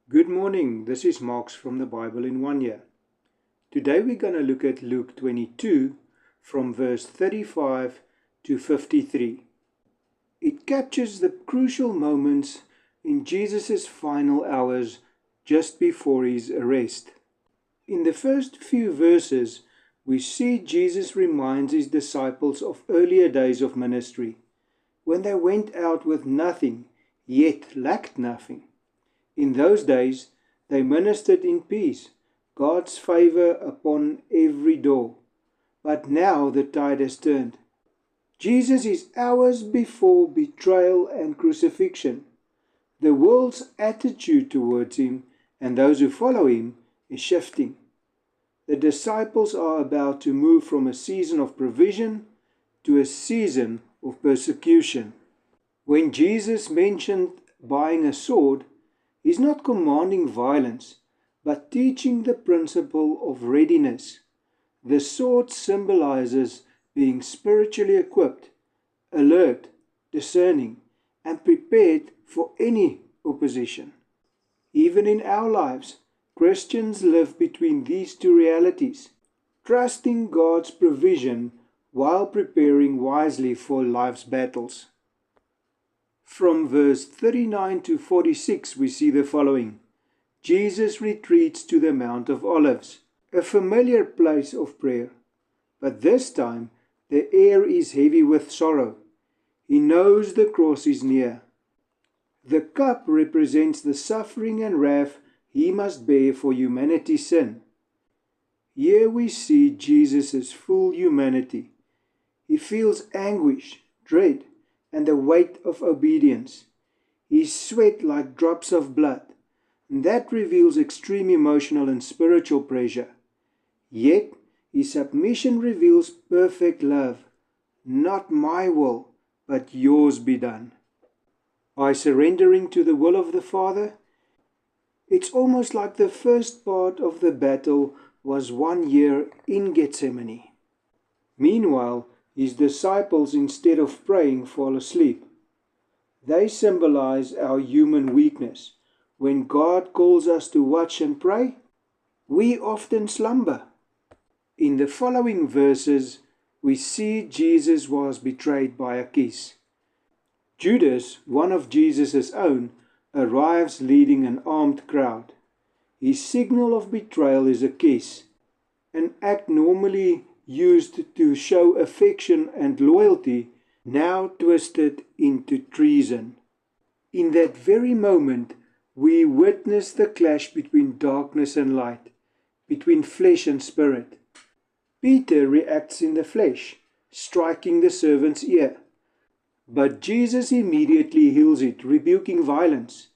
Good morning, this is Marx from the Bible in 1 Year. Today we're going to look at Luke 22 from verse 35 to 53. It captures the crucial moments in Jesus' final hours just before his arrest. In the first few verses, we see Jesus reminds his disciples of earlier days of ministry, when they went out with nothing, yet lacked nothing. In those days, they ministered in peace, God's favor upon every door. But now the tide has turned. Jesus is hours before betrayal and crucifixion. The world's attitude towards him and those who follow him is shifting. The disciples are about to move from a season of provision to a season of persecution. When Jesus mentioned buying a sword, he's not commanding violence, but teaching the principle of readiness. The sword symbolizes being spiritually equipped, alert, discerning, and prepared for any opposition. Even in our lives, Christians live between these two realities, trusting God's provision while preparing wisely for life's battles. From verse 39 to 46 we see the following. Jesus retreats to the Mount of Olives, a familiar place of prayer. But this time the air is heavy with sorrow. He knows the cross is near. The cup represents the suffering and wrath he must bear for humanity's sin. Here we see Jesus' full humanity. He feels anguish, dread, and the weight of obedience. He sweat like drops of blood, and that reveals extreme emotional and spiritual pressure. Yet, his submission reveals perfect love. Not my will, but yours be done. By surrendering to the will of the Father, it's almost like the first part of the battle was 1 year in Gethsemane. Meanwhile, his disciples, instead of praying, fall asleep. They symbolize our human weakness. When God calls us to watch and pray, we often slumber. In the following verses, we see Jesus was betrayed by a kiss. Judas, one of Jesus' own, arrives leading an armed crowd. His signal of betrayal is a kiss, an act normally used to show affection and loyalty, now twisted into treason. In that very moment, we witness the clash between darkness and light, between flesh and spirit. Peter reacts in the flesh, striking the servant's ear. But Jesus immediately heals it, rebuking violence.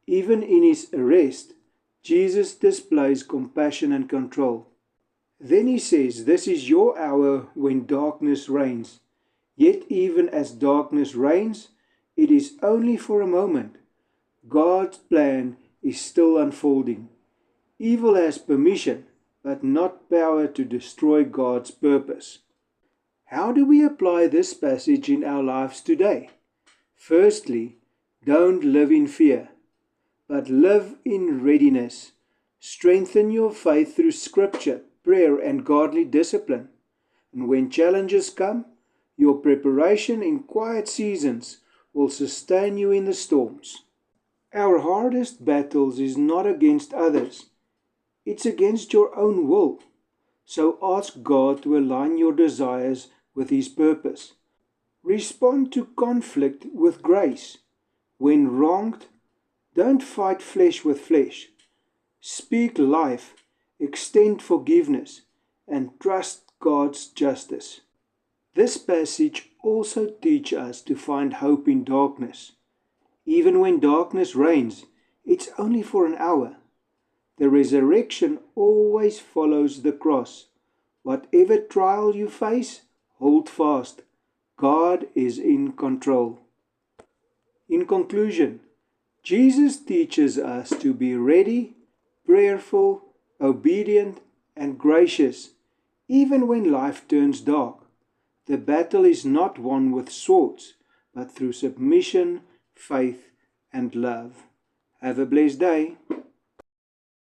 Even in his arrest, Jesus displays compassion and control. Then he says, "This is your hour when darkness reigns. Yet even as darkness reigns, it is only for a moment. God's plan is still unfolding. Evil has permission, but not power to destroy God's purpose." How do we apply this passage in our lives today? Firstly, don't live in fear, but live in readiness. Strengthen your faith through Scripture, prayer, and godly discipline. And when challenges come, your preparation in quiet seasons will sustain you in the storms. Our hardest battles is not against others. It's against your own will. So ask God to align your desires with His purpose. Respond to conflict with grace. When wronged, don't fight flesh with flesh. Speak life, extend forgiveness, and trust God's justice. This passage also teaches us to find hope in darkness. Even when darkness reigns, it's only for an hour. The resurrection always follows the cross. Whatever trial you face, hold fast. God is in control. In conclusion, Jesus teaches us to be ready, prayerful, obedient, and gracious, even when life turns dark. The battle is not won with swords, but through submission, faith, and love. Have a blessed day.